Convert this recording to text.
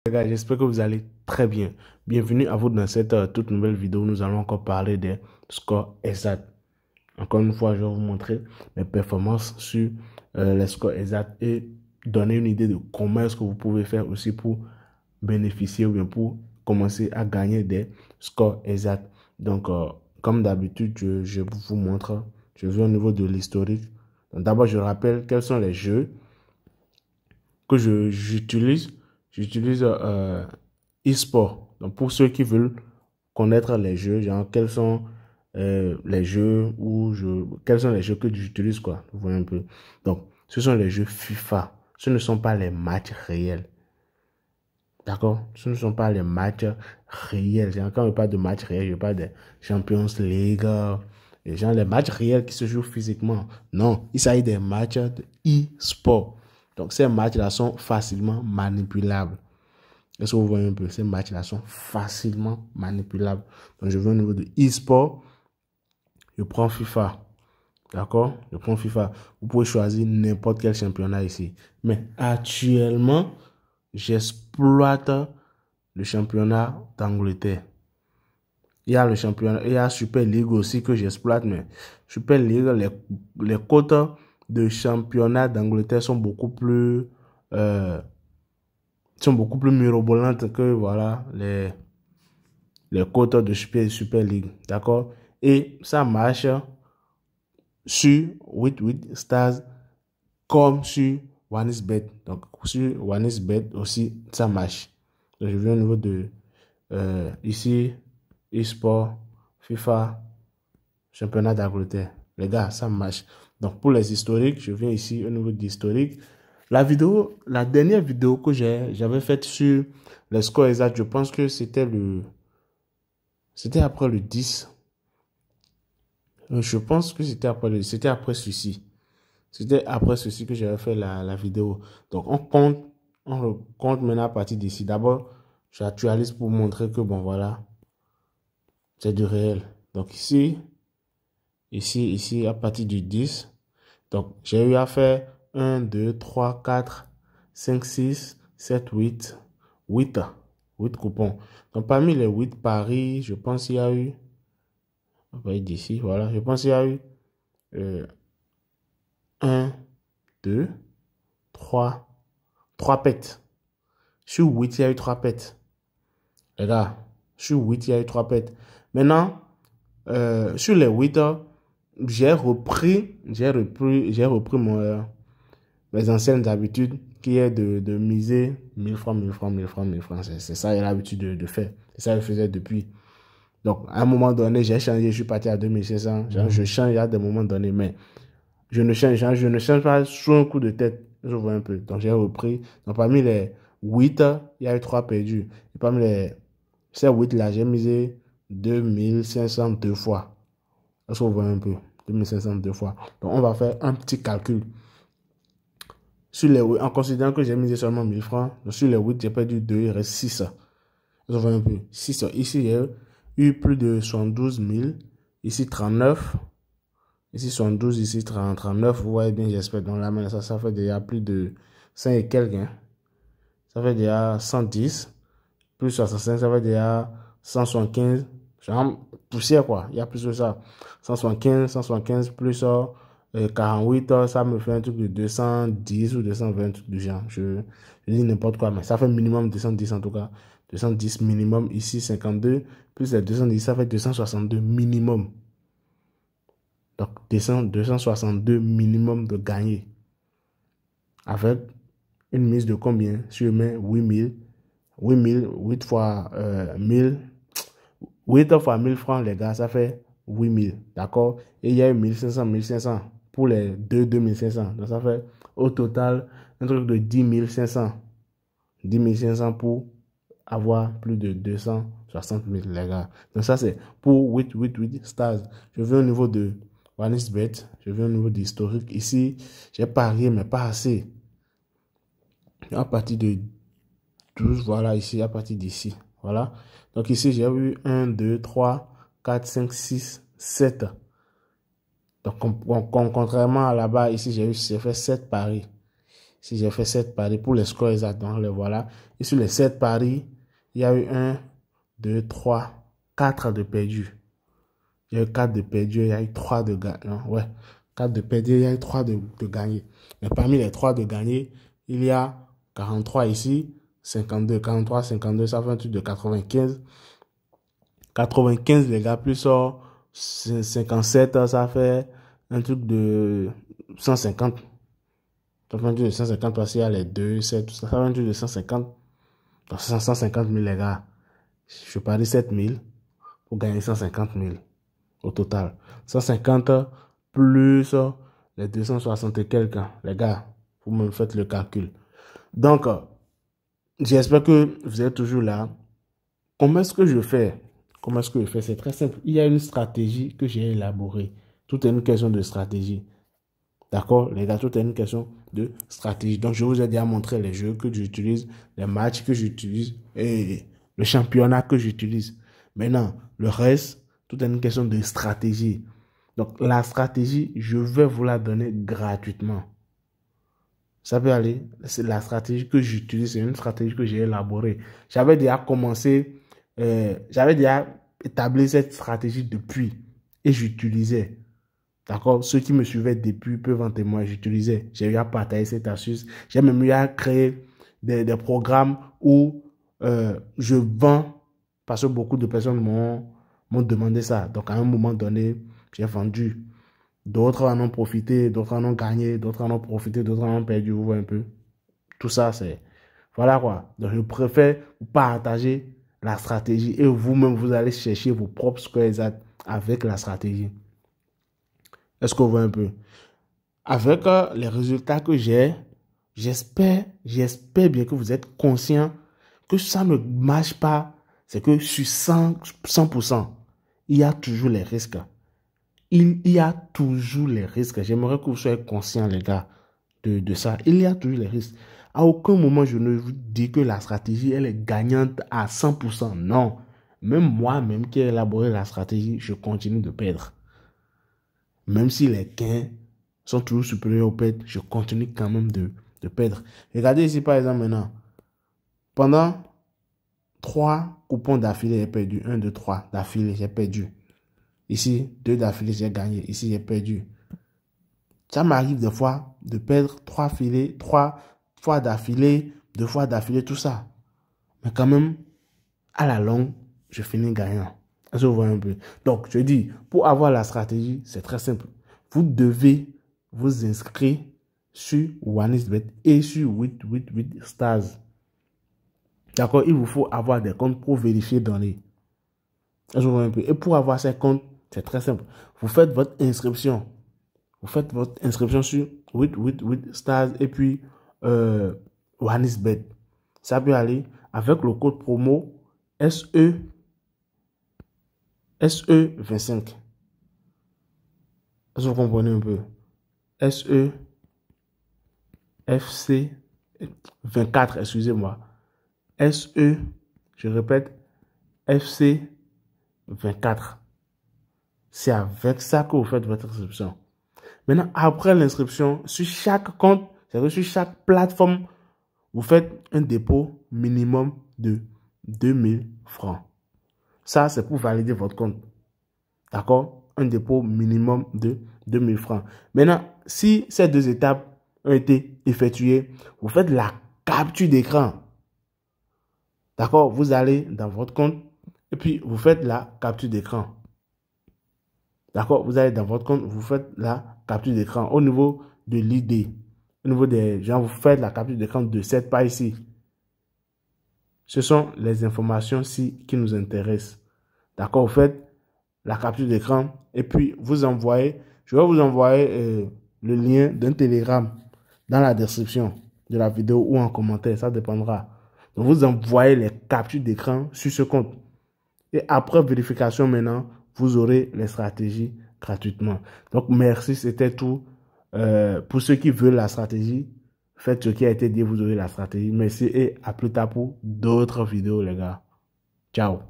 Les gars, j'espère que vous allez très bien. Bienvenue à vous dans cette toute nouvelle vidéo où nous allons encore parler des scores exacts. Encore une fois, je vais vous montrer mes performances sur les scores exacts et donner une idée de comment est-ce que vous pouvez faire aussi pour bénéficier ou bien pour commencer à gagner des scores exacts. Donc, comme d'habitude, je vous montre, je vais au niveau de l'historique. D'abord, je rappelle quels sont les jeux que j'utilise. J'utilise eSport. Donc, pour ceux qui veulent connaître les jeux, genre, quels sont les jeux quels sont les jeux que j'utilise, quoi. Vous voyez un peu. Donc, ce sont les jeux FIFA. Ce ne sont pas les matchs réels. D'accord? Ce ne sont pas les matchs réels. Quand je parle de matchs réels, je parle des Champions League, et genre les matchs réels qui se jouent physiquement. Non, il s'agit des matchs de e-sport. Donc, ces matchs-là sont facilement manipulables. Est-ce que vous voyez un peu? Ces matchs-là sont facilement manipulables. Donc, je vais au niveau de e-sport. Je prends FIFA. D'accord? Je prends FIFA. Vous pouvez choisir n'importe quel championnat ici. Mais actuellement, j'exploite le championnat d'Angleterre. Il y a le championnat, il y a Super League aussi que j'exploite, mais Super League, les cotes de championnat d'Angleterre sont beaucoup plus mirobolantes que voilà, les cotes de Super League. D'accord? Et ça marche sur 88 Stars comme sur OneXBet. Donc, sur OneXBet aussi, ça marche. Donc, je viens au niveau de ici, eSport, FIFA, championnat d'Angleterre. Les gars, ça marche. Donc, pour les historiques, je viens ici au niveau d'historique. La dernière vidéo que j'avais faite sur les scores exacts, je pense que c'était après le 10. Je pense que c'était après ceci. C'était après ceci que j'avais fait la vidéo. Donc, on compte maintenant à partir d'ici. D'abord, j'actualise pour montrer que, bon, voilà, c'est du réel. Donc, ici, à partir du 10. Donc, j'ai eu à faire 1, 2, 3, 4, 5, 6, 7, 8, 8 coupons. Donc, parmi les 8 paris, je pense qu'il y a eu, on va dire d'ici, voilà, je pense qu'il y a eu 1, 2, 3 pets. Sur 8, il y a eu 3 pets. Les gars, sur 8, il y a eu 3 pets. Maintenant, sur les 8, j'ai repris mes anciennes habitudes qui est de miser 1000 francs, 1000 francs, 1000 francs, 1000 francs. C'est ça, j'ai l'habitude de faire. C'est ça que je faisais depuis. Donc, à un moment donné, j'ai changé, je suis parti à 2500. Genre, je change à des moments donnés, mais je ne change pas sur un coup de tête. Je vois un peu. Donc, j'ai repris. Donc, parmi les 8, il y a eu 3 perdus. Et parmi ces 8-là, j'ai misé 2500 deux fois. Est-ce qu'on voit un peu? 2500 deux fois. Donc, on va faire un petit calcul. En considérant que j'ai misé seulement 1000 francs, donc sur les 8, j'ai perdu 2, il reste 6. On voit un peu. 6. Ici, il y a eu plus de 72 000. Ici, 39. Ici, 72. Ici, 39. Vous voyez bien, j'espère. Donc là, ça fait déjà plus de 5 et quelques. Hein. Ça fait déjà 110. Plus 65, ça fait déjà 175. Genre, poussière, quoi. Il y a plus que ça. 175 plus 48, ça me fait un truc de 210 ou 220, un truc du genre. Je dis n'importe quoi, mais ça fait minimum 210 en tout cas. 210 minimum, ici 52, plus les 210, ça fait 262 minimum. Donc, 262 minimum de gagner. Avec une mise de combien? Si je mets 8000, 8 fois 1000, 8 fois 1000 francs, les gars, ça fait 8000. D'accord? Et il y a eu 1500 pour les 2500. Donc, ça fait au total un truc de 10 500. 10 500 pour avoir plus de 260 000, les gars. Donc, ça, c'est pour 8 stars. Je vais au niveau de OneXBet. Je vais au niveau d'historique. Ici, j'ai parié, mais pas assez. À partir de 12, voilà, ici, à partir d'ici. Voilà. Donc, ici, j'ai eu 1, 2, 3, 4, 5, 6, 7. Donc, contrairement à là-bas, ici, j'ai fait 7 paris. Si j'ai fait 7 paris pour les scores exacts, donc les voilà. Et sur les 7 paris, il y a eu 1, 2, 3, 4 de perdus. Il y a eu 4 de perdus, il y a eu 3 de gagnés. Ouais, 4 de perdus, il y a eu 3 de gagnés. Mais parmi les 3 de gagnés, il y a 43 ici, 52, 43, 52, ça fait un truc de 95. 95 les gars, plus 57, ça fait un truc de 150. Ça fait un truc de 150 parce qu'il y a les 2, 7, tout ça. Ça fait un truc de 150. Donc 150 000 les gars. Je parie 7 000 pour gagner 150 000 au total. 150 plus les 260 et quelques. Les gars, vous me faites le calcul. Donc, j'espère que vous êtes toujours là. Comment est-ce que je fais? Comment est-ce que je fais? C'est très simple. Il y a une stratégie que j'ai élaborée. Tout est une question de stratégie. D'accord, les gars, tout est une question de stratégie. Donc, je vous ai déjà montré les jeux que j'utilise, les matchs que j'utilise et le championnat que j'utilise. Maintenant, le reste, tout est une question de stratégie. Donc, la stratégie, je vais vous la donner gratuitement. Ça peut aller. C'est la stratégie que j'utilise, c'est une stratégie que j'ai élaborée. J'avais déjà commencé, j'avais déjà établi cette stratégie depuis et j'utilisais. D'accord? Ceux qui me suivaient depuis peuvent en témoigner. J'utilisais. J'ai eu à partager cette astuce. J'ai même eu à créer des programmes où je vends parce que beaucoup de personnes m'ont demandé ça. Donc, à un moment donné, j'ai vendu. D'autres en ont profité, d'autres en ont gagné, d'autres en ont profité, d'autres en ont perdu. Vous voyez un peu? Tout ça, c'est... Voilà quoi. Donc, je préfère partager la stratégie et vous-même, vous allez chercher vos propres scores exacts avec la stratégie. Est-ce qu'on voit un peu? Avec les résultats que j'ai, j'espère bien que vous êtes conscient que ça ne marche pas. C'est que sur 100%, il y a toujours les risques. Il y a toujours les risques. J'aimerais que vous soyez conscients, les gars, de ça. Il y a toujours les risques. À aucun moment, je ne vous dis que la stratégie, elle est gagnante à 100%. Non. Même moi-même qui ai élaboré la stratégie, je continue de perdre. Même si les gains sont toujours supérieurs aux pertes, je continue quand même de perdre. Regardez ici, par exemple, maintenant. Pendant 3 coupons d'affilée, j'ai perdu. 1, 2, 3 d'affilée, j'ai perdu. Ici, 2 d'affilée, j'ai gagné. Ici, j'ai perdu. Ça m'arrive des fois de perdre 3 filets, 3 fois d'affilée, 2 fois d'affilée, tout ça. Mais quand même, à la longue, je finis gagnant. Est-ce que vous voyez un peu? Donc, je dis, pour avoir la stratégie, c'est très simple. Vous devez vous inscrire sur OneXBet et sur 888 Stars. D'accord? Il vous faut avoir des comptes pour vérifier dans les... Est-ce que vous voyez un peu? Et pour avoir ces comptes, c'est très simple. Vous faites votre inscription. Vous faites votre inscription sur 888 Stars et puis OneXBet. Ça peut aller avec le code promo SE25. Est-ce que vous comprenez un peu? SEFC24, excusez-moi. Je répète, FC24. C'est avec ça que vous faites votre inscription. Maintenant, après l'inscription, sur chaque compte, c'est-à-dire sur chaque plateforme, vous faites un dépôt minimum de 2000 francs. Ça, c'est pour valider votre compte. D'accord? Un dépôt minimum de 2000 francs. Maintenant, si ces 2 étapes ont été effectuées, vous faites la capture d'écran. D'accord? Vous allez dans votre compte et puis vous faites la capture d'écran. D'accord? Vous allez dans votre compte, vous faites la capture d'écran au niveau de l'idée. Au niveau des gens, vous faites la capture d'écran de cette page ici. Ce sont les informations ici qui nous intéressent. D'accord? Vous faites la capture d'écran et puis vous envoyez, je vais vous envoyer le lien d'un Telegram dans la description de la vidéo ou en commentaire, ça dépendra. Donc vous envoyez les captures d'écran sur ce compte. Et après vérification maintenant, vous aurez les stratégies gratuitement. Donc merci, c'était tout. Pour ceux qui veulent la stratégie, faites ce qui a été dit, vous aurez la stratégie. Merci et à plus tard pour d'autres vidéos les gars. Ciao.